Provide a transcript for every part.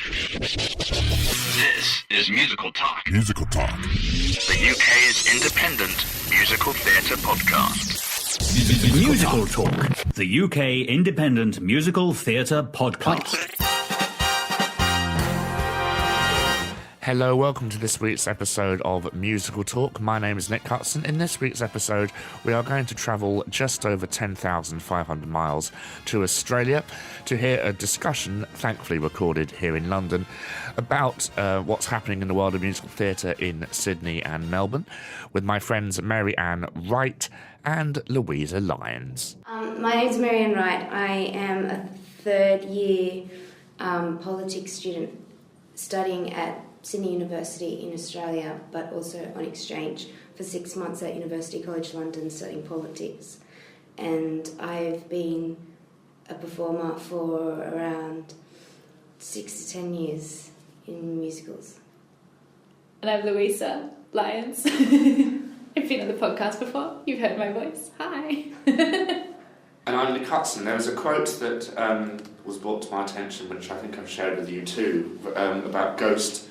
This is Musical Talk. Musical Talk. The UK's independent musical theatre podcast. Musical Talk, the UK independent musical theatre podcast. Hello, welcome to this week's episode of Musical Talk. My name is Nick Hudson. In this week's episode, we are going to travel just over 10,500 miles to Australia to hear a discussion, thankfully recorded here in London, about what's happening in the world of musical theatre in Sydney and Melbourne, with my friends Maryann Wright and Luisa Lyons. My name's Maryann Wright. I am a third year politics student studying at Sydney University in Australia, but also on exchange for 6 months at University College London studying politics. And I've been a performer for around 6 to 10 years in musicals. And I'm Luisa Lyons. I've been on the podcast before. You've heard my voice. Hi. And I'm Nick Hudson. There was a quote that was brought to my attention, which I think I've shared with you too, about Ghost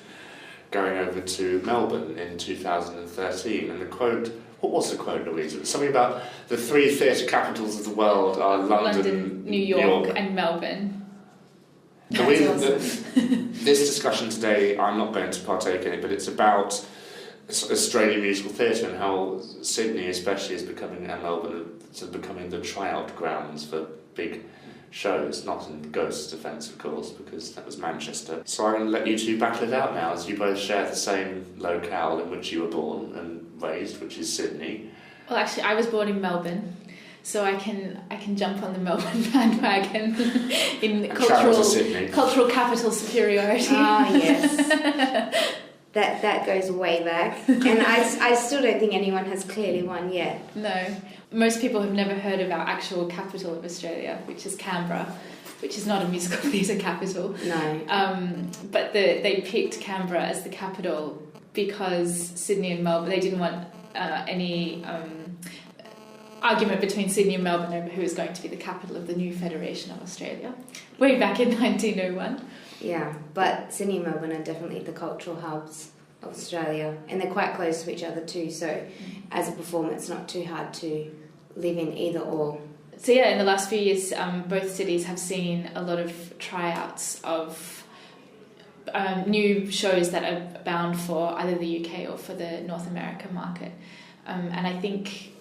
going over to Melbourne in 2013. And the quote, what was the quote, Louise? It was something about the three theatre capitals of the world are London, New York, and Melbourne. This discussion today, I'm not going to partake in it, but it's about Australian musical theatre and how Sydney especially is becoming, and Melbourne is becoming the tryout grounds for big shows, not in Ghost's defence, of course, because that was Manchester. So I'm going to let you two battle it out now, as you both share the same locale in which you were born and raised, which is Sydney. Well, actually, I was born in Melbourne, so I can jump on the Melbourne bandwagon in cultural capital superiority. Ah, yes. That goes way back. And I still don't think anyone has clearly won yet. No. Most people have never heard of our actual capital of Australia, which is Canberra, which is not a musical theatre capital. No. But they picked Canberra as the capital because Sydney and Melbourne, they didn't want any argument between Sydney and Melbourne over who was going to be the capital of the new Federation of Australia, way back in 1901. Yeah, but Sydney and Melbourne are definitely the cultural hubs of Australia, and they're quite close to each other too, so as a performer it's not too hard to live in either or. So yeah, in the last few years, both cities have seen a lot of tryouts of new shows that are bound for either the UK or for the North America market. And I think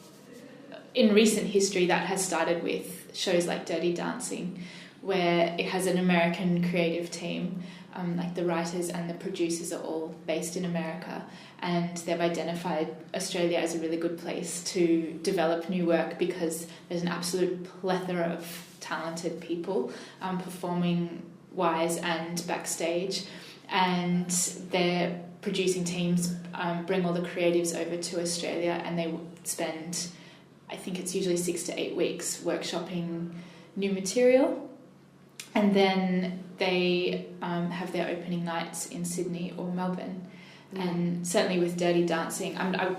in recent history that has started with shows like Dirty Dancing, where it has an American creative team, like the writers and the producers are all based in America, and they've identified Australia as a really good place to develop new work because there's an absolute plethora of talented people performing wise and backstage, and their producing teams bring all the creatives over to Australia, and they spend, I think it's usually 6 to 8 weeks workshopping new material. And then they have their opening nights in Sydney or Melbourne. Mm. And certainly with Dirty Dancing, I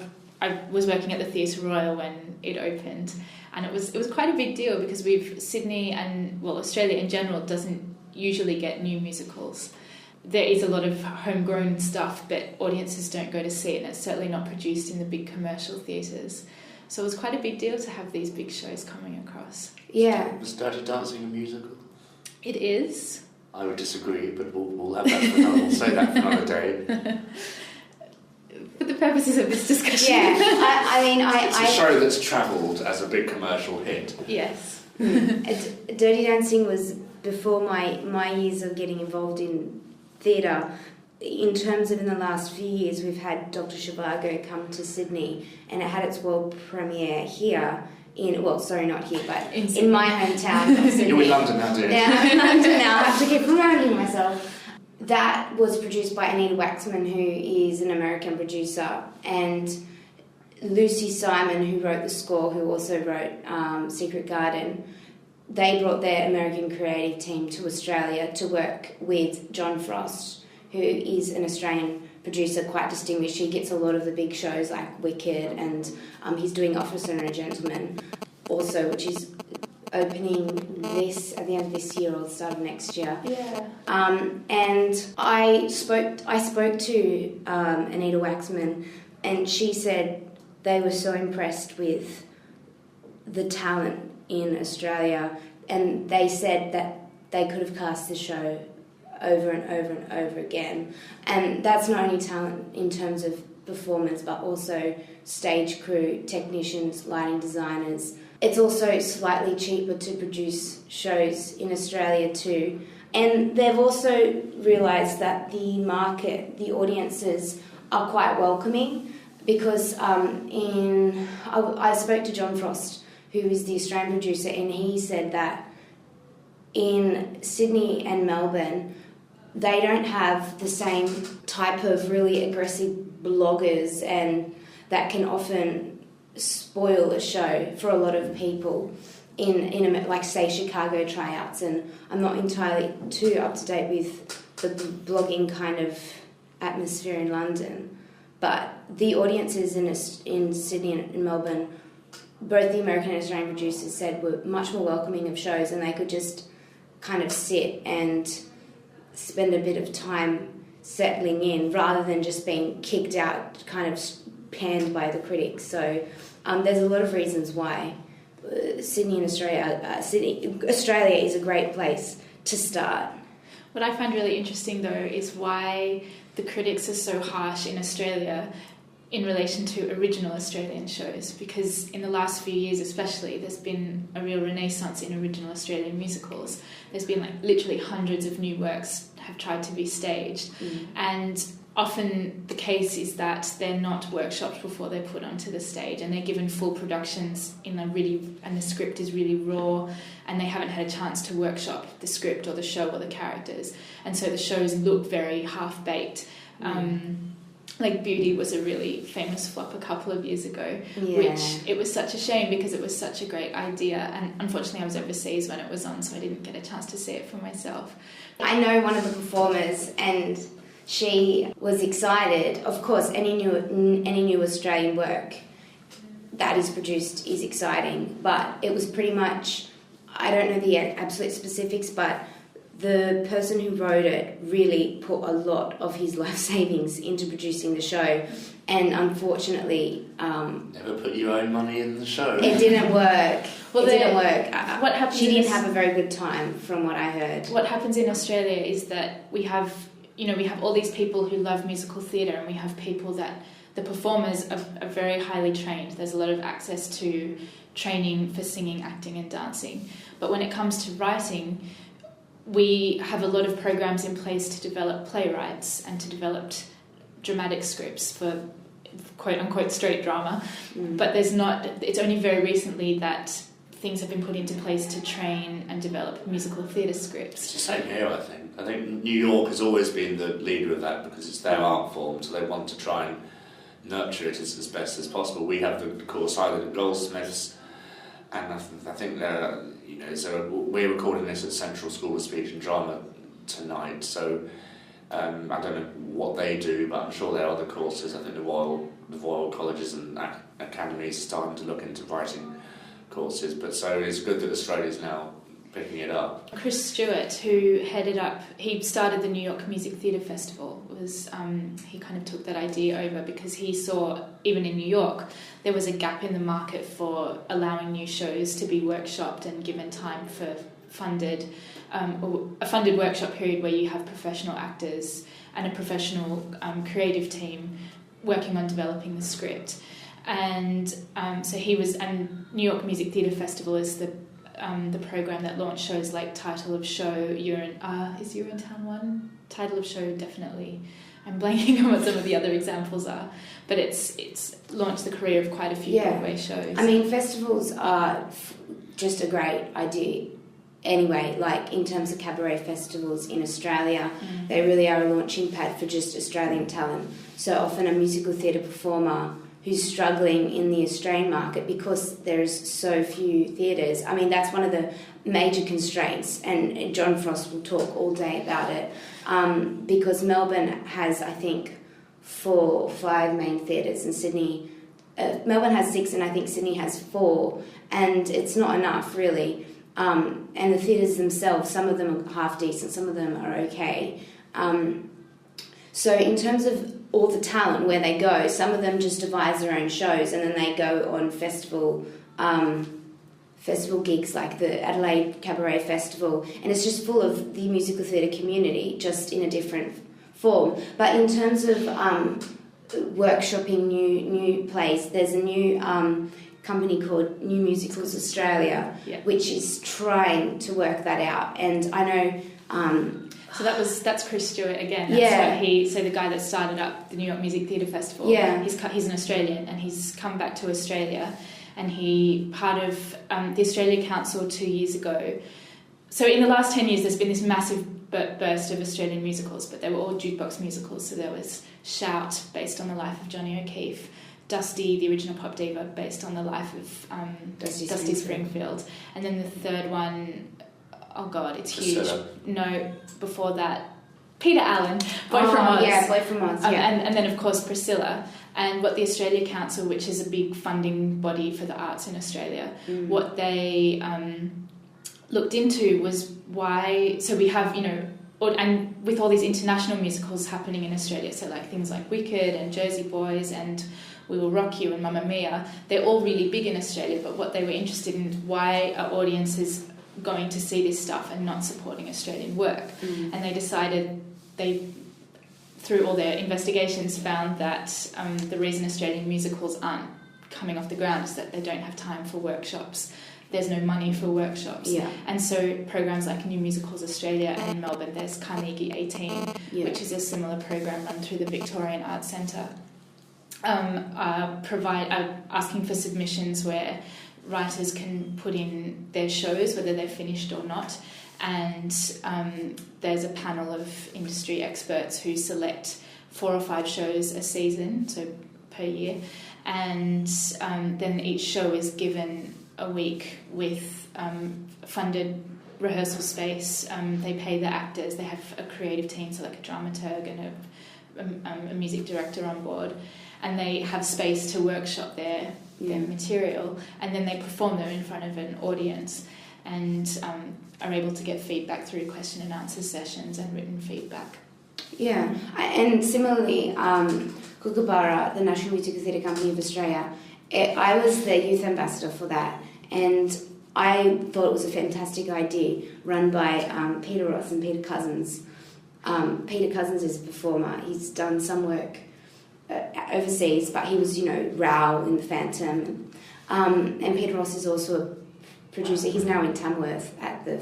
was working at the Theatre Royal when it opened, and it was quite a big deal because Sydney and, well, Australia in general doesn't usually get new musicals. There is a lot of homegrown stuff, but audiences don't go to see it, and it's certainly not produced in the big commercial theatres. So it was quite a big deal to have these big shows coming across. Yeah. Was Dirty Dancing a musical? It is. I would disagree, but we'll have that for another. We'll say that for another day. For the purposes of this discussion. Yeah, it's a show that's travelled as a big commercial hit. Yes. Dirty Dancing was before my years of getting involved in theatre. In terms of in the last few years, we've had Dr. Zhivago come to Sydney, and it had its world premiere here. Not here, but in my hometown of Sydney. You're in London now, dear. Yeah, I'm in London now. I have to keep reminding myself. That was produced by Anita Waxman, who is an American producer, and Lucy Simon, who wrote the score, who also wrote Secret Garden. They brought their American creative team to Australia to work with John Frost, who is an Australian producer, quite distinguished. He gets a lot of the big shows like Wicked, and he's doing Officer and a Gentleman also, which is opening at the end of this year or the start of next year. Yeah. And I spoke to Anita Waxman, and she said they were so impressed with the talent in Australia, and they said that they could have cast the show over and over and over again. And that's not only talent in terms of performance, but also stage crew, technicians, lighting designers. It's also slightly cheaper to produce shows in Australia too. And they've also realised that the market, the audiences are quite welcoming, because I spoke to John Frost, who is the Australian producer, and he said that in Sydney and Melbourne, they don't have the same type of really aggressive bloggers, and that can often spoil a show for a lot of people in like, say, Chicago tryouts. And I'm not entirely too up to date with the blogging kind of atmosphere in London, but the audiences in Sydney and Melbourne, both the American and Australian producers said, were much more welcoming of shows, and they could just kind of sit and spend a bit of time settling in rather than just being kicked out, kind of panned by the critics. So there's a lot of reasons why Australia is a great place to start. What I find really interesting, though, is why the critics are so harsh in Australia in relation to original Australian shows, because in the last few years especially, there's been a real renaissance in original Australian musicals. There's been like literally hundreds of new works have tried to be staged, and often the case is that they're not workshopped before they're put onto the stage, and they're given full productions and the script is really raw, and they haven't had a chance to workshop the script or the show or the characters, and so the shows look very half-baked. Like Beauty was a really famous flop a couple of years ago, which it was such a shame because it was such a great idea, and unfortunately I was overseas when it was on, so I didn't get a chance to see it for myself. I know one of the performers, and she was excited. Of course, any new Australian work that is produced is exciting, but it was pretty much, I don't know the absolute specifics, but the person who wrote it really put a lot of his life savings into producing the show, and unfortunately... Never put your own money in the show. It didn't work. Well, it didn't work. What happens? She didn't have a very good time, from what I heard. What happens in Australia is that we have all these people who love musical theatre, and we have people that the performers are very highly trained. There's a lot of access to training for singing, acting and dancing. But when it comes to writing, we have a lot of programs in place to develop playwrights and to develop dramatic scripts for quote-unquote straight drama. But it's only very recently that things have been put into place to train and develop musical theatre scripts. It's the same here, I think. I think New York has always been the leader of that because it's their art form, so they want to try and nurture it as best as possible. We have the course either at Goldsmiths, and I think they're, so we're recording this at Central School of Speech and Drama tonight, so I don't know what they do, but I'm sure there are other courses. I think the Royal Colleges and Academies are starting to look into writing courses, but so it's good that Australia's now picking it up. Chris Stewart, who he started the New York Music Theatre Festival, he kind of took that idea over because he saw, even in New York, there was a gap in the market for allowing new shows to be workshopped and given time for a funded workshop period where you have professional actors and a professional creative team working on developing the script. And so and New York Music Theatre Festival is the program that launched shows like Title of Show, is Urinetown one? Title of Show, definitely. I'm blanking on what some of the other examples are, but it's launched the career of quite a few Broadway shows. I mean, festivals are just a great idea anyway, like in terms of cabaret festivals in Australia, they really are a launching pad for just Australian talent. So often a musical theatre performer who's struggling in the Australian market because there's so few theatres. I mean, that's one of the major constraints, and John Frost will talk all day about it, because Melbourne has, I think, 4 or 5 main theatres, and Melbourne has 6, and I think Sydney has 4, and it's not enough, really. and the theatres themselves, some of them are half decent, some of them are okay. So in terms of all the talent, where they go, some of them just devise their own shows, and then they go on festival gigs like the Adelaide Cabaret Festival, and it's just full of the musical theatre community, just in a different form. But in terms of workshopping new plays, there's a new company called New Musicals Australia, which is trying to work that out. And I know... so that's Chris Stewart again. That's the guy that started up the New York Music Theatre Festival. Yeah. He's an Australian, and he's come back to Australia, and he part of the Australia Council 2 years ago. So in the last 10 years, there's been this massive burst of Australian musicals, but they were all jukebox musicals. So there was Shout, based on the life of Johnny O'Keefe, Dusty, the original pop diva, based on the life of Dusty Springfield, and then the third one, oh god, it's huge. Priscilla. No, before that, Peter Allen, Boy from Oz. Yeah, Boy from Oz. And then of course Priscilla. And what the Australia Council, which is a big funding body for the arts in Australia, what they looked into was why. So we have, and with all these international musicals happening in Australia, so like things like Wicked and Jersey Boys and We Will Rock You and Mamma Mia, they're all really big in Australia. But what they were interested in, why are audiences going to see this stuff and not supporting Australian work? And they decided, through all their investigations, found that the reason Australian musicals aren't coming off the ground is that they don't have time for workshops. There's no money for workshops. And so programs like New Musicals Australia and in Melbourne, there's Carnegie 18, which is a similar program run through the Victorian Arts Centre, asking for submissions where writers can put in their shows, whether they're finished or not, and there's a panel of industry experts who select 4 or 5 shows a season, so per year, and then each show is given a week with funded rehearsal space. They pay the actors, they have a creative team, so like a dramaturg and a music director on board, and they have space to workshop their material, and then they perform them in front of an audience, and are able to get feedback through question and answer sessions and written feedback. Yeah, and similarly, Kookaburra, the National Musical Theatre Company of Australia, I was the youth ambassador for that, and I thought it was a fantastic idea, run by Peter Ross and Peter Cousins. Peter Cousins is a performer. He's done some work overseas, but he was, Rao in The Phantom. And Peter Ross is also a producer. He's now in Tamworth at the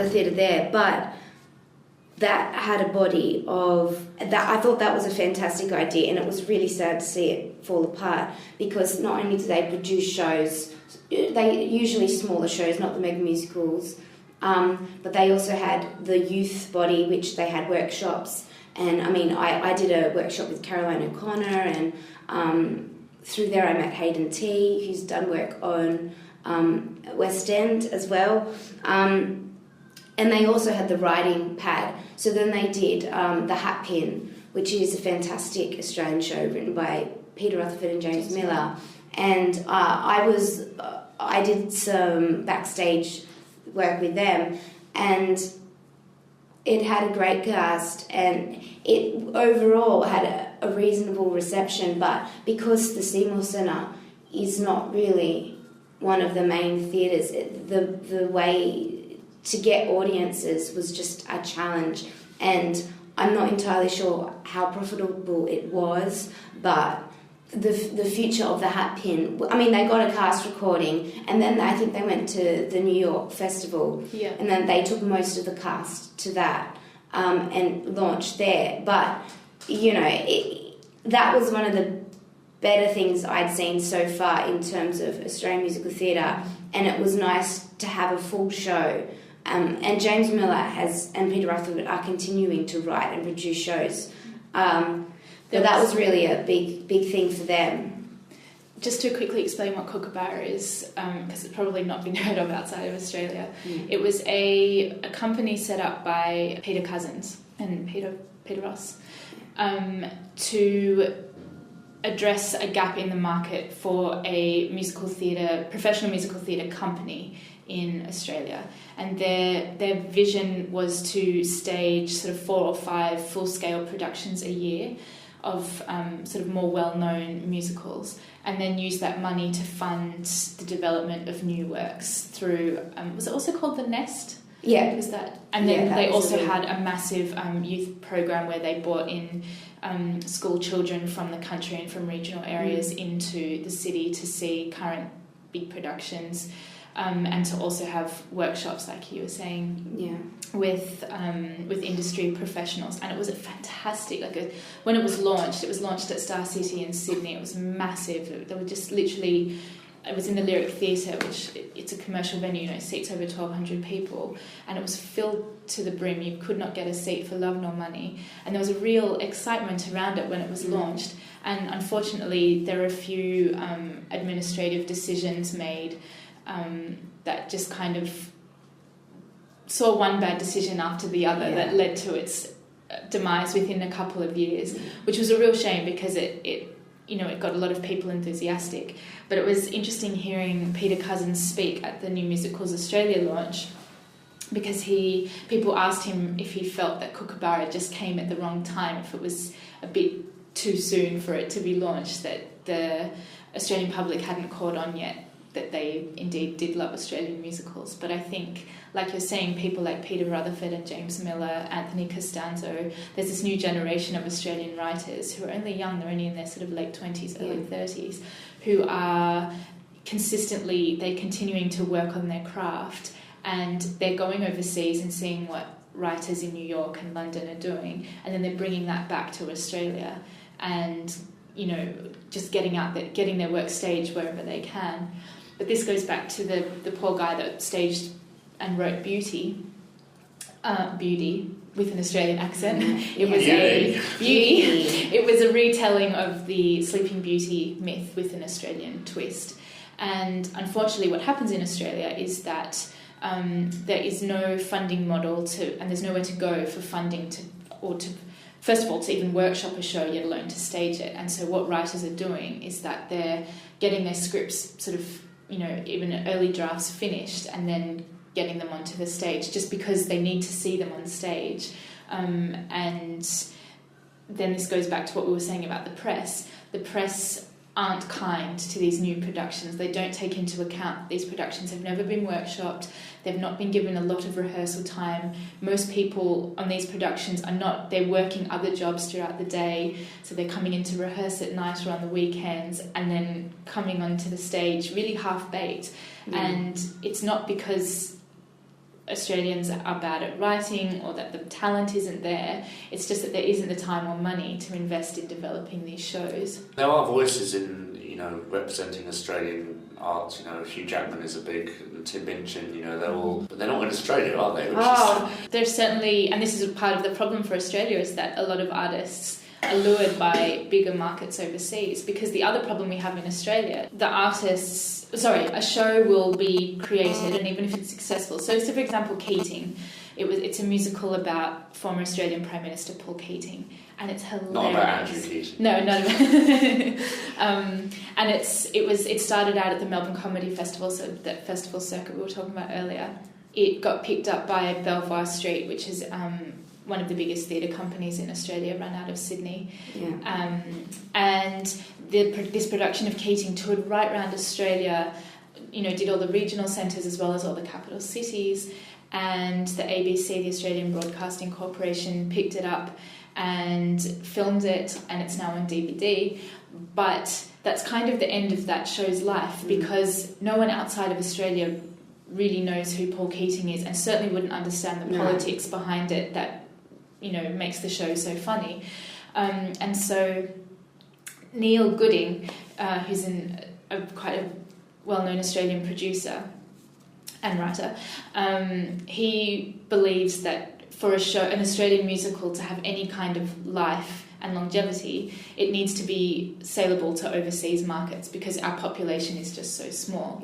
theatre there, but that had a body of that. I thought that was a fantastic idea, and it was really sad to see it fall apart, because not only do they produce shows, they usually smaller shows, not the mega musicals, but they also had the youth body, which they had workshops. And I did a workshop with Caroline O'Connor, and through there I met Hayden T, who's done work on West End as well. And they also had the writing pad. So then they did The Hat Pin, which is a fantastic Australian show written by Peter Rutherford and James Miller. And I did some backstage work with them, and it had a great cast, and it overall had a reasonable reception. But because the Seymour Centre is not really one of the main theatres, the way to get audiences was just a challenge, and I'm not entirely sure how profitable it was, but the future of the Hat Pin, they got a cast recording, and then I think they went to the New York Festival, and then they took most of the cast to that and launched there. But, that was one of the better things I'd seen so far in terms of Australian musical theatre, and it was nice to have a full show. And James Miller and Peter Rutherford are continuing to write and produce shows. But that was really a big thing for them. Just to quickly explain what Kookaburra is, because it's probably not been heard of outside of Australia. It was a company set up by Peter Cousins and Peter Ross to address a gap in the market for a professional musical theatre company in Australia, and their vision was to stage sort of 4 or 5 full-scale productions a year of sort of more well-known musicals, and then use that money to fund the development of new works through, was it also called The Nest? Yeah. Was that? And then they also had a massive youth program where they brought in school children from the country and from regional areas into the city to see current big productions, and to also have workshops, like you were saying, with industry professionals. And it was a fantastic, when it was launched at Star City in Sydney. It was massive. They were just literally. It was in the Lyric Theatre, which it's a commercial venue, it seats over 1,200 people, and it was filled to the brim. You could not get a seat for love nor money, and there was a real excitement around it when it was launched. And unfortunately, there were a few administrative decisions made that just kind of saw one bad decision after the other that led to its demise within a couple of years, which was a real shame because it got a lot of people enthusiastic. But it was interesting hearing Peter Cousins speak at the New Musicals Australia launch, because people asked him if he felt that Kookaburra just came at the wrong time, if it was a bit too soon for it to be launched, that the Australian public hadn't caught on yet that they indeed did love Australian musicals. But I think, like you're saying, people like Peter Rutherford and James Miller, Anthony Costanzo, there's this new generation of Australian writers who are only young, they're only in their sort of late 20s, early 30s, who are they're continuing to work on their craft, and they're going overseas and seeing what writers in New York and London are doing, and then they're bringing that back to Australia, and just getting out there, getting their work staged wherever they can. But this goes back to the poor guy that staged and wrote Beauty with an Australian accent. It was Beauty. It was a retelling of the Sleeping Beauty myth with an Australian twist. And unfortunately, what happens in Australia is that there is no funding model and there's nowhere to go for funding first of all, to even workshop a show, let alone to stage it. And so what writers are doing is that they're getting their scripts sort of, even early drafts finished, and then getting them onto the stage just because they need to see them on stage. And then this goes back to what we were saying about the press. The press aren't kind to these new productions. They don't take into account these productions have never been workshopped. They've not been given a lot of rehearsal time. Most people on these productions they're working other jobs throughout the day, so they're coming in to rehearse at night or on the weekends, and then coming onto the stage really half-baked. And it's not because Australians are bad at writing or that the talent isn't there. It's just that there isn't the time or money to invest in developing these shows. There are voices in, representing Australian art. Hugh Jackman is a big, Tim Minchin, but they're not in Australia, are they? There's certainly, and this is a part of the problem for Australia, is that a lot of artists are lured by bigger markets overseas, because the other problem we have in Australia, a show will be created, and even if it's successful, so for example Keating, it's a musical about former Australian Prime Minister Paul Keating, and it's hilarious. Not about Andrew Keating. No, not about and it started out at the Melbourne Comedy Festival, so that festival circuit we were talking about earlier. It got picked up by Belvoir Street, which is one of the biggest theatre companies in Australia, run out of Sydney. And this production of Keating toured right around Australia, did all the regional centres as well as all the capital cities, and the ABC, the Australian Broadcasting Corporation, picked it up and filmed it, and it's now on DVD. But that's kind of the end of that show's life, because no one outside of Australia really knows who Paul Keating is, and certainly wouldn't understand the politics behind it that makes the show so funny. And so Neil Gooding, who's quite a well-known Australian producer and writer, he believes that for an Australian musical to have any kind of life and longevity, it needs to be saleable to overseas markets, because our population is just so small.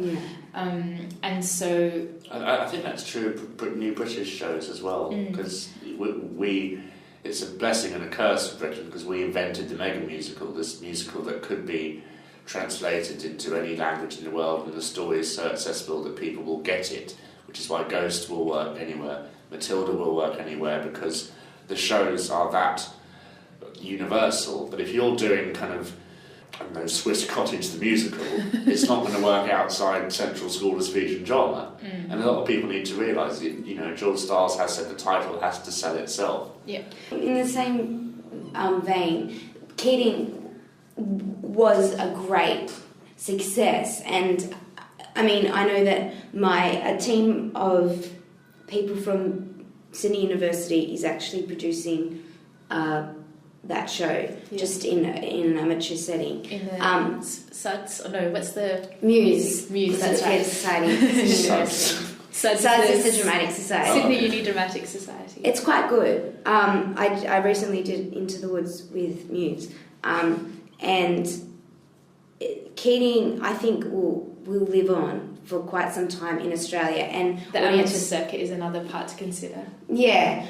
And so I think that's true of new British shows as well, because it's a blessing and a curse for Britain, because we invented the mega musical, this musical that could be translated into any language in the world, and the story is so accessible that people will get it, which is why Ghost will work anywhere, Matilda will work anywhere, because the shows are that universal. But if you're doing kind of, I don't know, Swiss Cottage the musical, it's not going to work outside Central School of Speech and Drama. And a lot of people need to realise that, you know, George Stiles has said the title has to sell itself. Yeah. In the same vein, Keating was a great success, and I mean, I know that a team of people from Sydney University is actually producing that show, just in an amateur setting. In the SUDS, what's the... Muse. That's right. right. Society. SUDS is the Dramatic Society. Sydney Uni Dramatic Society. It's quite good. I recently did Into the Woods with Muse, and Keating, I think, will live on for quite some time in Australia, and the amateur circuit is another part to consider. Yeah,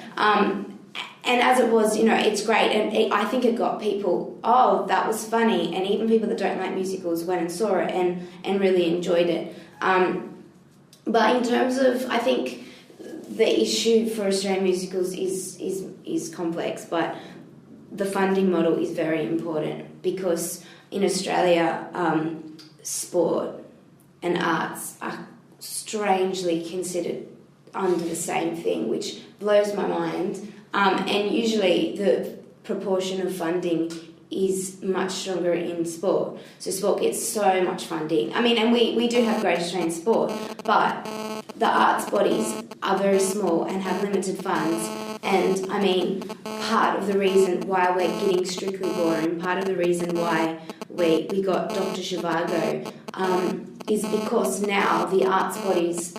and as it was, you know, it's great, and I think it got people, oh, that was funny, and even people that don't like musicals went and saw it and really enjoyed it. But in terms of, I think the issue for Australian musicals is complex, but the funding model is very important, because in Australia, sport and arts are strangely considered under the same thing, which blows my mind. And usually the proportion of funding is much stronger in sport. So sport gets so much funding. I mean, and we do have great Australian sport, but the arts bodies are very small and have limited funds. And I mean, part of the reason why we're getting Strictly Ballroom, part of the reason why we got Dr. Zhivago, is because now the arts bodies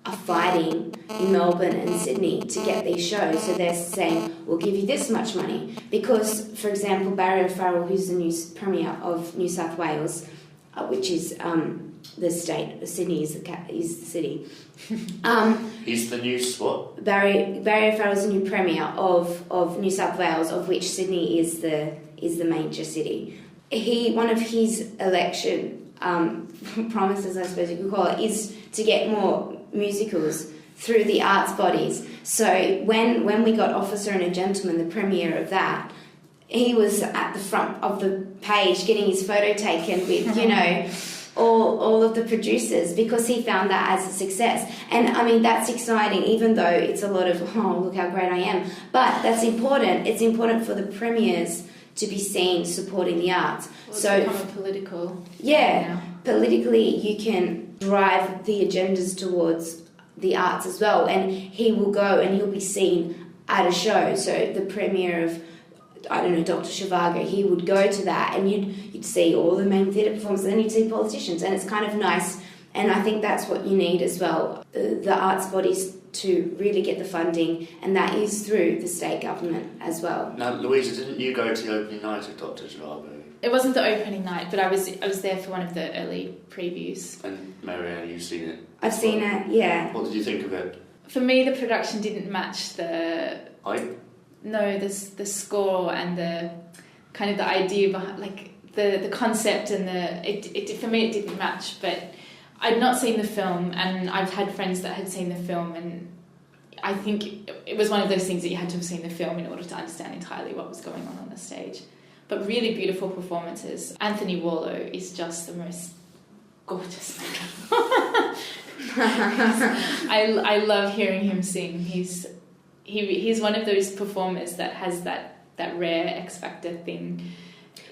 are fighting in Melbourne and Sydney to get these shows. So they're saying, we'll give you this much money. Because, for example, Barry O'Farrell, who's the new Premier of New South Wales, which is the state, Sydney is the city. He's the new what? Barry O'Farrell is the new Premier of New South Wales, of which Sydney is the major city. One of his election promises, I suppose you could call it, is to get more musicals through the arts bodies. So when we got Officer and a Gentleman, the premiere of that, he was at the front of the page getting his photo taken with, you know, all of the producers, because he found that as a success. And I mean, that's exciting, even though it's a lot of, oh, look how great I am. But that's important. It's important for the premiers to be seen supporting the arts. Well, so become a political. Yeah, politically you can drive the agendas towards the arts as well, and he will go and he'll be seen at a show. So the premiere of, I don't know, Dr. Zhivago, he would go to that, and you'd see all the main theatre performers, and then you'd see politicians, and it's kind of nice. And I think that's what you need as well, the arts bodies to really get the funding, and that is through the state government as well. Now, Luisa, didn't you go to the opening night of Dr. Zhivago? It wasn't the opening night, but I was there for one of the early previews. And Maryann, you've seen it? I've seen it, yeah. What did you think of it? For me, the production didn't match the... Hype? No, the score and the kind of the idea behind, like the concept, and it for me it didn't match. But I'd not seen the film, and I've had friends that had seen the film, and I think it was one of those things that you had to have seen the film in order to understand entirely what was going on the stage. But really beautiful performances. Anthony Warlow is just the most gorgeous man. I love hearing him sing. He's one of those performers that has that rare X Factor thing.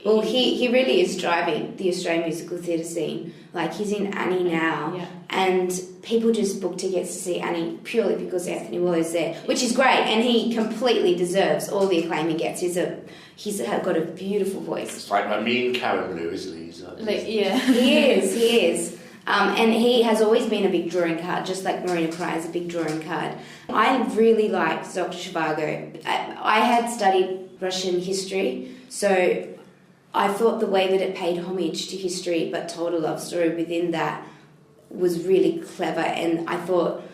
Well, he really is driving the Australian musical theatre scene. Like, he's in Annie now, yeah. And people just book tickets to see Annie purely because Anthony Wallow's there, which is great, and he completely deserves all the acclaim he gets. He's got a beautiful voice. It's like my mean Karen Blue, isn't he? Yeah. He is. And he has always been a big drawing card, just like Marina Cry is a big drawing card. I really liked Dr. Zhivago. I had studied Russian history, so I thought the way that it paid homage to history but told a love story within that was really clever. And I thought,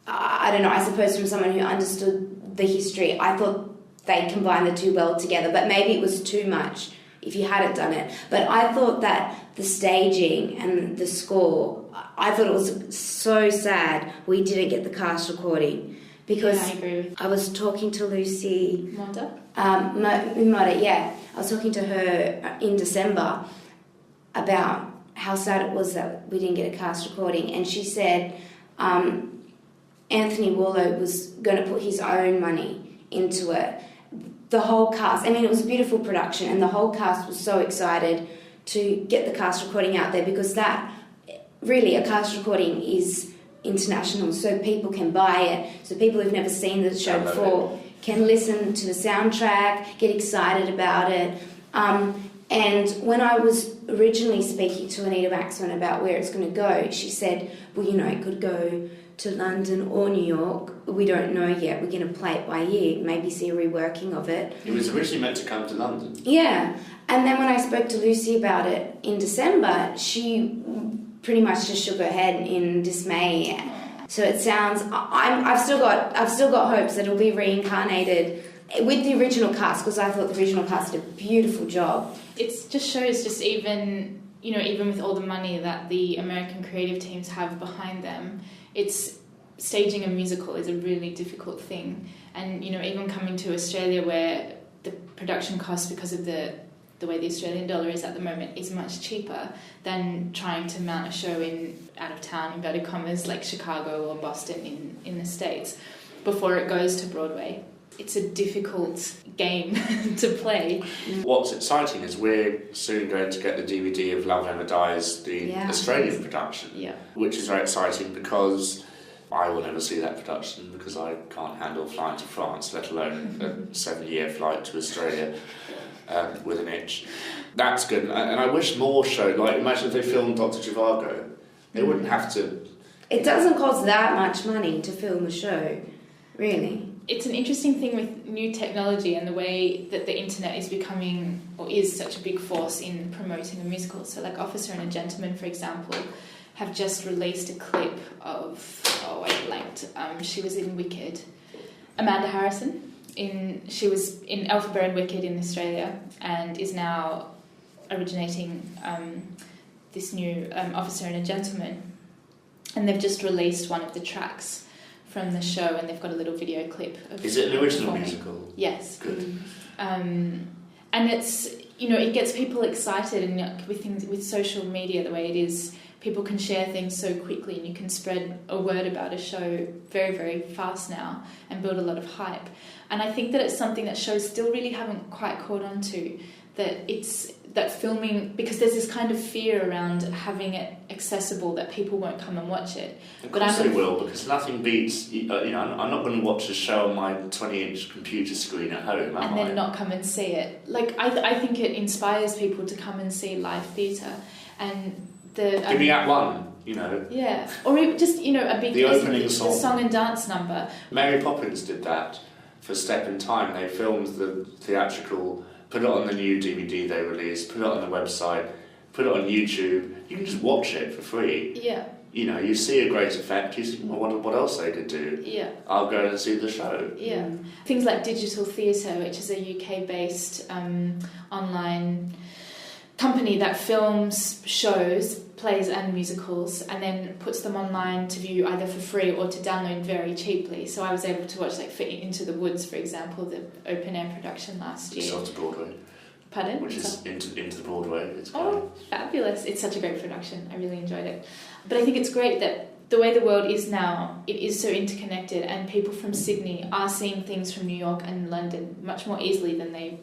I don't know, I suppose from someone who understood the history, I thought they combined the two well together, but maybe it was too much if you hadn't done it. But I thought that the staging and the score, I thought it was so sad we didn't get the cast recording. Because I agree with I was talking to Lucy... Monda? Moda, yeah. I was talking to her in December about how sad it was that we didn't get a cast recording. And she said Anthony Warlow was going to put his own money into it. The whole cast, I mean, it was a beautiful production, and the whole cast was so excited to get the cast recording out there, because that, really, a cast recording is international, so people can buy it, so people who've never seen the show before can listen to the soundtrack, get excited about it. And when I was originally speaking to Anita Waxman about where it's going to go, she said, well, you know, it could go to London or New York. We don't know yet. We're going to play it by ear, maybe see a reworking of it. It was originally meant to come to London. Yeah. And then when I spoke to Lucy about it in December, she pretty much just shook her head in dismay. So it sounds... I've still got hopes that it'll be reincarnated with the original cast, because I thought the original cast did a beautiful job. It just shows, just even with all the money that the American creative teams have behind them, it's staging a musical is a really difficult thing. And, you know, even coming to Australia, where the production cost, because of the way the Australian dollar is at the moment, is much cheaper than trying to mount a show out of town, inverted commas, like Chicago or Boston in the States, before it goes to Broadway. It's a difficult game to play. What's exciting is we're soon going to get the DVD of Love Never Dies, the Australian production, which is very exciting, because I will never see that production, because I can't handle flying to France, let alone a 7-year flight to Australia with an itch. That's good. And I wish more showed, like, imagine if they filmed Dr. Zhivago. They wouldn't have to... It doesn't cost that much money to film a show, really. It's an interesting thing with new technology and the way that the internet is becoming, or is such a big force in promoting a musical. So like Officer and a Gentleman, for example, have just released a clip of, I blanked, she was in Wicked. Amanda Harrison, she was in Elphaba and Wicked in Australia, and is now originating this new Officer and a Gentleman. And they've just released one of the tracks from the show, and they've got a little video clip of... Is it an original musical? Yes. Good. And it's, you know, it gets people excited, and with social media the way it is, people can share things so quickly, and you can spread a word about a show very, very fast now and build a lot of hype. And I think that it's something that shows still really haven't quite caught on to, that filming, because there's this kind of fear around having it accessible that people won't come and watch it. Of course they will, because nothing beats, you know, I'm not going to watch a show on my 20-inch computer screen at home, and then not come and see it. Like, I think it inspires people to come and see live theatre, and give me Act One, you know. Yeah, or even just, you know, a big... The opening song. The song and dance number. Mary Poppins did that for Step in Time. They filmed the theatrical... Put it on the new DVD they released, put it on the website, put it on YouTube. You can just watch it for free. Yeah. You know, you see a great effect, you see, well, what else they could do. Yeah. I'll go and see the show. Yeah. Things like Digital Theatre, which is a UK-based online company that films shows, plays and musicals, and then puts them online to view either for free or to download very cheaply. So I was able to watch, like, Into the Woods, for example, the open-air production last year. It's off to Broadway. Pardon? Which is into the Broadway. It's fabulous. It's such a great production. I really enjoyed it. But I think it's great that the way the world is now, it is so interconnected, and people from Sydney are seeing things from New York and London much more easily than they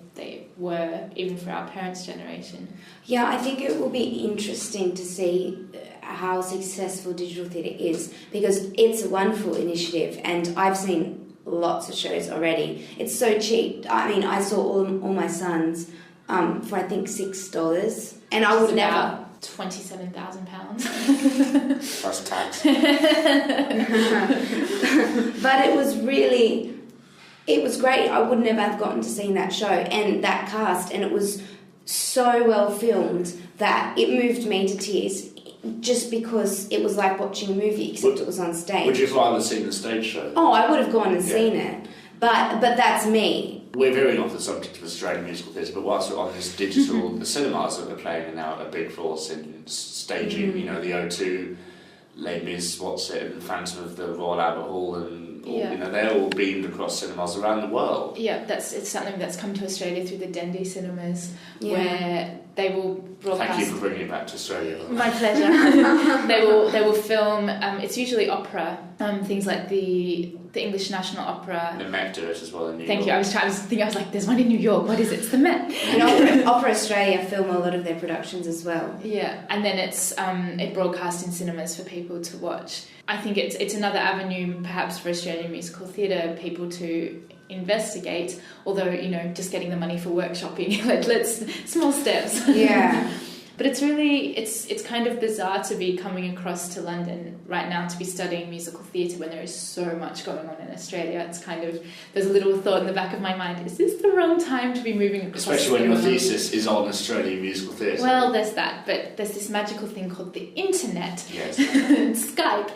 were even for our parents' generation. Yeah, I think it will be interesting to see how successful digital theatre is, because it's a wonderful initiative, and I've seen lots of shows already. It's so cheap. I mean, I saw all my sons for I think $6, and I would never... £27,000. Plus tax. But it was great. I would never have gotten to see that show and that cast, and it was so well filmed that it moved me to tears, just because it was like watching a movie, except it was on stage. Would you have rather seen the stage show? Oh, I would have gone and seen it. But that's me. We're veering off the subject of Australian musical theatre, but whilst we're on this digital, the cinemas that are playing are now a big force in staging, the O2, Les Mis, and Phantom of the Royal Albert Hall, and they're all beamed across cinemas around the world. Yeah, it's something that's come to Australia through the Dendy cinemas, where they will broadcast. Thank you for bringing it back to Australia. My pleasure. They will film. It's usually opera, things like the English National Opera. The Met do it as well in New York. Thank you. I was like, there's one in New York. What is it? It's the Met. And Opera Australia film a lot of their productions as well. Yeah, and then it's it broadcasts in cinemas for people to watch. I think it's another avenue, perhaps, for Australian musical theatre people to investigate. Although just getting the money for workshopping, let's small steps. Yeah. But it's really, it's kind of bizarre to be coming across to London right now to be studying musical theatre when there is so much going on in Australia. It's kind of, there's a little thought in the back of my mind, is this the wrong time to be moving across? Especially when your thesis is on Australian musical theatre. Well, there's that, but there's this magical thing called the internet. Yes. Skype.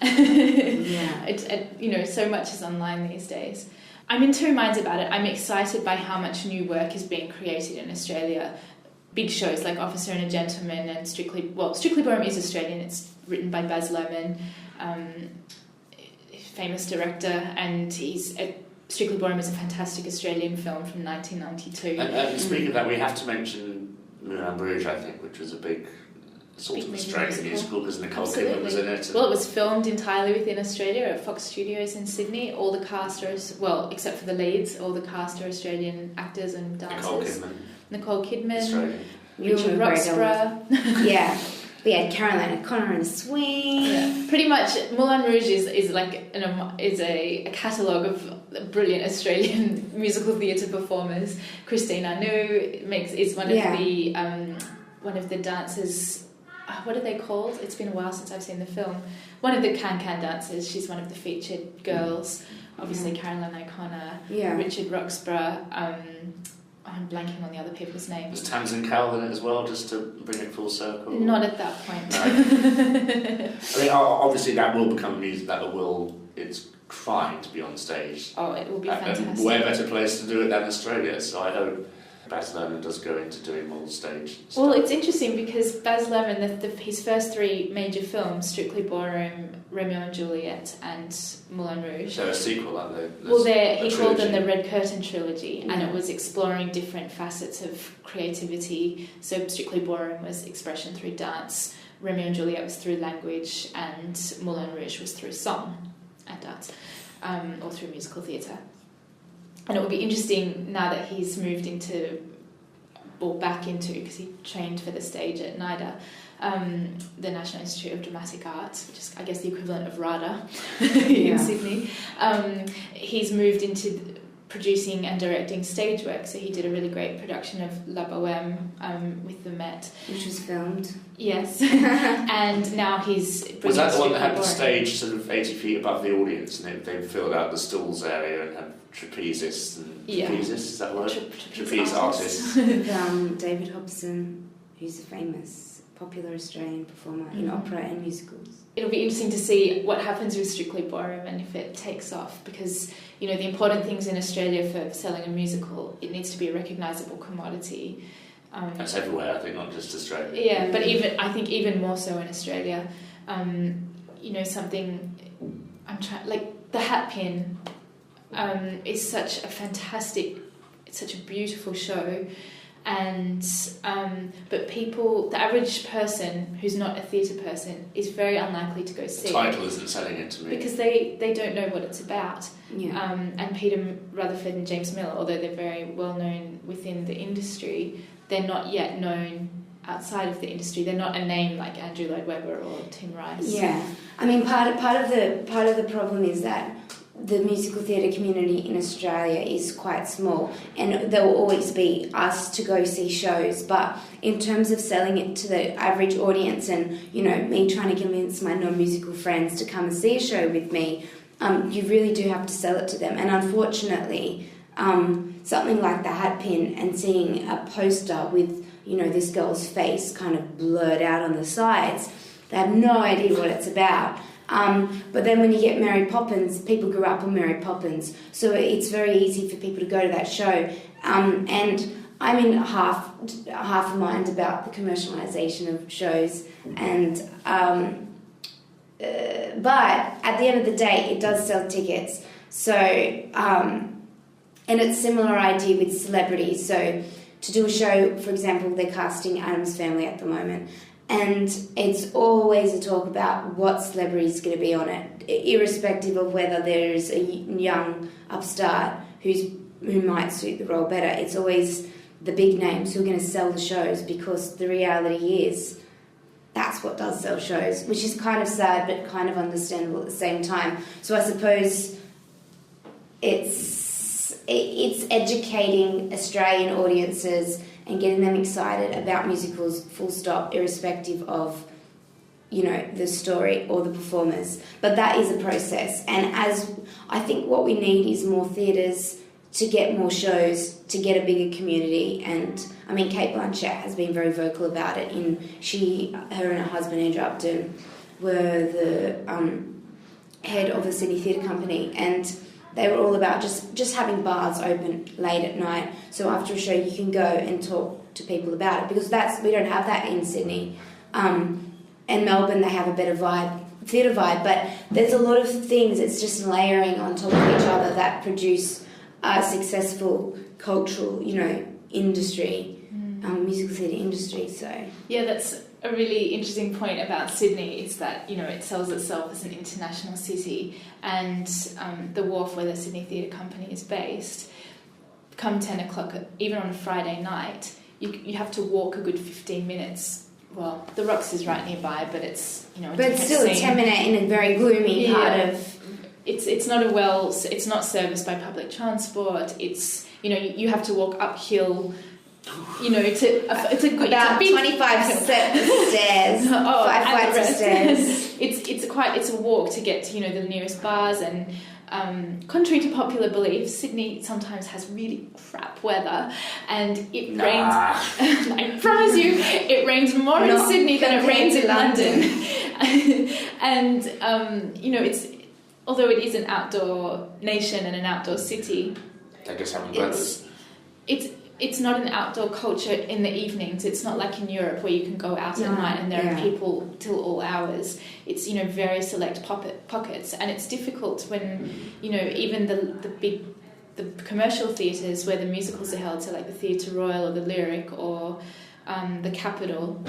Yeah. So much is online these days. I'm in two minds about it. I'm excited by how much new work is being created in Australia. Big shows like Officer and a Gentleman and Strictly Ballroom is Australian. It's written by Baz Luhrmann, famous director, and Strictly Ballroom is a fantastic Australian film from 1992. And speaking of that, we have to mention Moulin Rouge, I think, which was a big sort of Australian musical because Nicole Kidman was in it. Well, it was filmed entirely within Australia at Fox Studios in Sydney. All the cast are, except for the leads, all the cast are Australian actors and dancers. Nicole Kidman, Richard Roxburgh. Yeah. We had Caroline O'Connor in a swing. Yeah. Pretty much, Moulin Rouge is a catalogue of brilliant Australian musical theatre performers. Christine Anu is one of the dancers. What are they called? It's been a while since I've seen the film. One of the Can-Can dancers. She's one of the featured girls. Obviously, Caroline O'Connor, Richard Roxburgh. I'm blanking on the other people's names. Was Tamsin Cowell in it as well, just to bring it full circle? Not at that point. No. I mean, obviously that will become music it's trying to be on stage. Oh, it will be fantastic. And where better place to do it than Australia, so I hope Baz Luhrmann does go into doing more stage stuff. Well, it's interesting because Baz Luhrmann, his first three major films, Strictly Ballroom, Romeo and Juliet, and Moulin Rouge. So a sequel, aren't they? Well, he called them the Red Curtain Trilogy, and it was exploring different facets of creativity. So Strictly Ballroom was expression through dance, Romeo and Juliet was through language, and Moulin Rouge was through song and dance, or through musical theatre. And it will be interesting now that he's back into, because he trained for the stage at NIDA, the National Institute of Dramatic Arts, which is, I guess, the equivalent of RADA in Sydney. He's moved into producing and directing stage work, so he did a really great production of La Bohème with the Met. Which was filmed. Yes. And now he's... Was that the one that had the stage sort of 80 feet above the audience, and they filled out the stalls area and had trapezes and... Trapezes, is that the word? Trapeze artists. David Hobson, who's a famous, popular Australian performer in opera and musicals. It'll be interesting to see what happens with Strictly Ballroom and if it takes off, because the important things in Australia for selling a musical, it needs to be a recognisable commodity. That's everywhere, I think, not just Australia. Yeah, but I think even more so in Australia. Something like the hat pin is such a fantastic, it's such a beautiful show. And but the average person who's not a theatre person is very unlikely to go see the title isn't selling it to me because they don't know what it's about. And Peter Rutherford and James Miller, although they're very well known within the industry, they're not yet known outside of the industry. They're not a name like Andrew Lloyd Webber or Tim Rice. Yeah, I mean part of the problem is that the musical theatre community in Australia is quite small, and there will always be us to go see shows, but in terms of selling it to the average audience and, me trying to convince my non-musical friends to come and see a show with me, you really do have to sell it to them. And unfortunately, something like the hat pin and seeing a poster with, this girl's face kind of blurred out on the sides, they have no idea what it's about. But then when you get Mary Poppins, people grew up on Mary Poppins, so it's very easy for people to go to that show. And I'm in half a mind about the commercialisation of shows, and but at the end of the day, it does sell tickets. So and it's a similar idea with celebrities. So to do a show, for example, they're casting Addams Family at the moment, and it's always a talk about what celebrity is going to be on it, irrespective of whether there's a young upstart who might suit the role better. It's always the big names who are going to sell the shows, because the reality is that's what does sell shows, which is kind of sad but kind of understandable at the same time. So I suppose it's educating Australian audiences and getting them excited about musicals, full stop, irrespective of, you know, the story or the performers. But that is a process, and as I think what we need is more theatres to get more shows, to get a bigger community. And I mean, Kate Blanchett has been very vocal about it. Her and her husband Andrew Upton were the head of the Sydney Theatre Company, and they were all about just having bars open late at night, so after a show you can go and talk to people about it, because we don't have that in Sydney. And Melbourne, they have a better theatre vibe, but there's a lot of things, it's just layering on top of each other that produce a successful cultural, you know, industry, musical theatre industry. So yeah, that's a really interesting point about Sydney, is that, you know, it sells itself as an international city, and the wharf where the Sydney Theatre Company is based, come 10 o'clock, even on a Friday night, you have to walk a good 15 minutes. Well, the Rocks is right nearby, but it's, you know, but it's still a 10-minute in a very gloomy part of. It's not it's not serviced by public transport. It's, you know, you have to walk uphill. You know, it's a about 25 stairs. Oh, 5 flights of stairs. It's a walk to get to, you know, the nearest bars. And contrary to popular belief, Sydney sometimes has really crap weather, and it rains. I promise you, it rains more in Sydney than it rains in London. And you know, although it is an outdoor nation and an outdoor city, they just haven't got this. It's not an outdoor culture in the evenings. It's not like in Europe where you can go out at night and there are people till all hours. It's, you know, very select pockets, and it's difficult when, you know, even the commercial theatres where the musicals are held, so like the Theatre Royal or the Lyric or the Capitol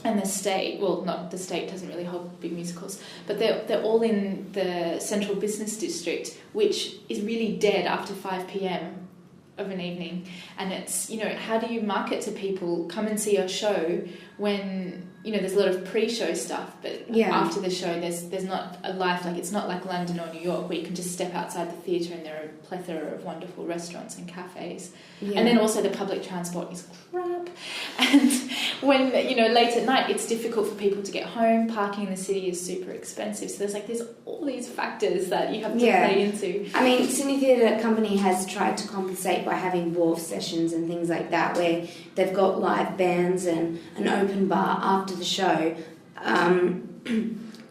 and the State. Well, not the State doesn't really hold big musicals, but they're all in the Central Business District, which is really dead after 5 p.m. of an evening. And it's, you know, how do you market to people, come and see your show, when, you know, there's a lot of pre-show stuff, but after the show there's not a life, like it's not like London or New York where you can just step outside the theatre and there are a plethora of wonderful restaurants and cafes. And then also the public transport is crap, and when, you know, late at night it's difficult for people to get home. Parking in the city is super expensive, so there's all these factors that you have to play into. I mean, Sydney Theatre Company has tried to compensate by having wharf sessions and things like that, where they've got live bands and an open bar after the show.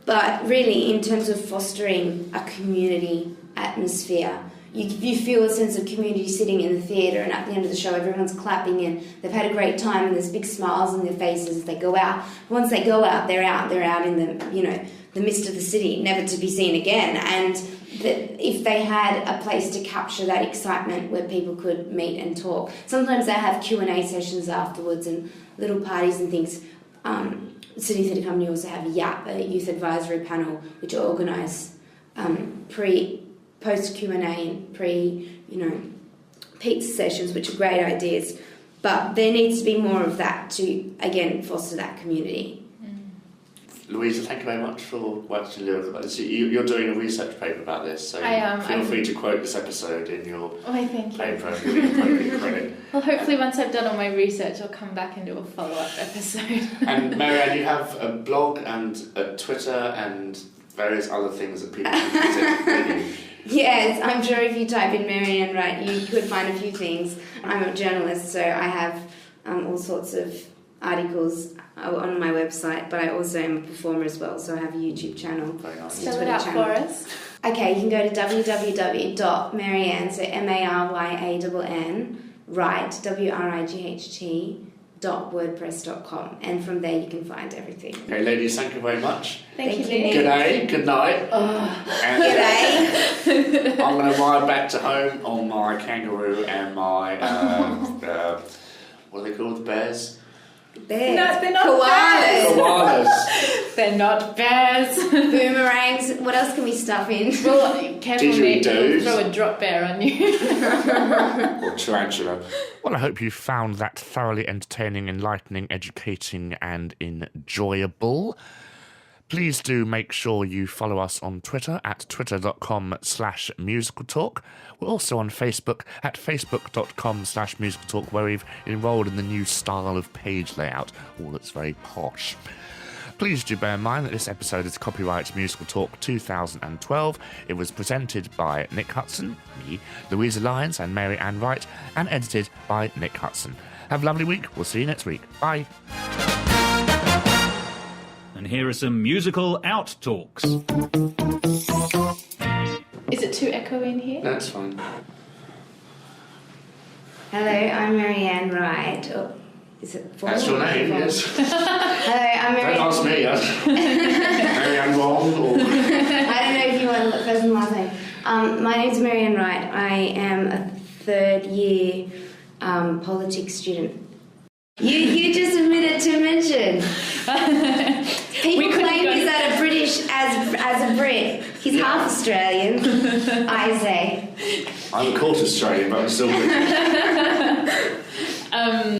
But really, in terms of fostering a community atmosphere, you feel a sense of community sitting in the theatre, and at the end of the show everyone's clapping and they've had a great time and there's big smiles on their faces as they go out. Once they go out, they're out in the, you know, the mist of the city, never to be seen again. And if they had a place to capture that excitement where people could meet and talk, sometimes they have Q&A sessions afterwards and little parties and things. Sydney Theatre Company also have YAP, a youth advisory panel, which organise post Q&A and pizza sessions, which are great ideas. But there needs to be more of that to, again, foster that community. Luisa, thank you very much for watching Lyric about this. You're doing a research paper about this, so feel free to quote this episode in your paper and give it appropriate credit. Well, hopefully once I've done all my research, I'll come back and do a follow-up episode. And Maryann, you have a blog and a Twitter and various other things that people can visit. Yes, I'm sure if you type in Maryann Wright, you could find a few things. I'm a journalist, so I have all sorts of articles on my website, but I also am a performer as well, so I have a YouTube channel. Very nice. Spell it out for us. Okay, you can go to www.maryann, so MARYANN, Wright, WRIGHT.wordpress.com, and from there you can find everything. Okay, ladies, thank you very much. Thank you, Nick. Good day, good night. And I'm going to ride back to home on my kangaroo and my, what are they called, bears? Bears. No, they're not Koalas. They're not bears. Boomerangs. What else can we stuff in? Well, careful, Nick. Didgeridoos. Throw a drop bear on you. Or tarantula. Well, I hope you found that thoroughly entertaining, enlightening, educating, and enjoyable. Please do make sure you follow us on Twitter at twitter.com/musicaltalk. We're also on Facebook at facebook.com/musicaltalk, where we've enrolled in the new style of page layout. Oh, that's very posh. Please do bear in mind that this episode is copyright Musical Talk 2012. It was presented by Nick Hudson, me, Luisa Lyons, and Maryann Wright, and edited by Nick Hudson. Have a lovely week. We'll see you next week. Bye. And here are some musical out-talks. Is it too echoey in here? That's fine. Hello, I'm Maryann Wright. Oh, is it formal? That's your name, yes. Hello, I'm Don't ask me. Maryann wrong or... I don't know if you want the first and last name. My name's Maryann Wright. I am a third-year politics student. You just admitted to mention. People claim he's that a British as a Brit. He's half Australian, I say. I'm a quarter Australian, but I'm still British.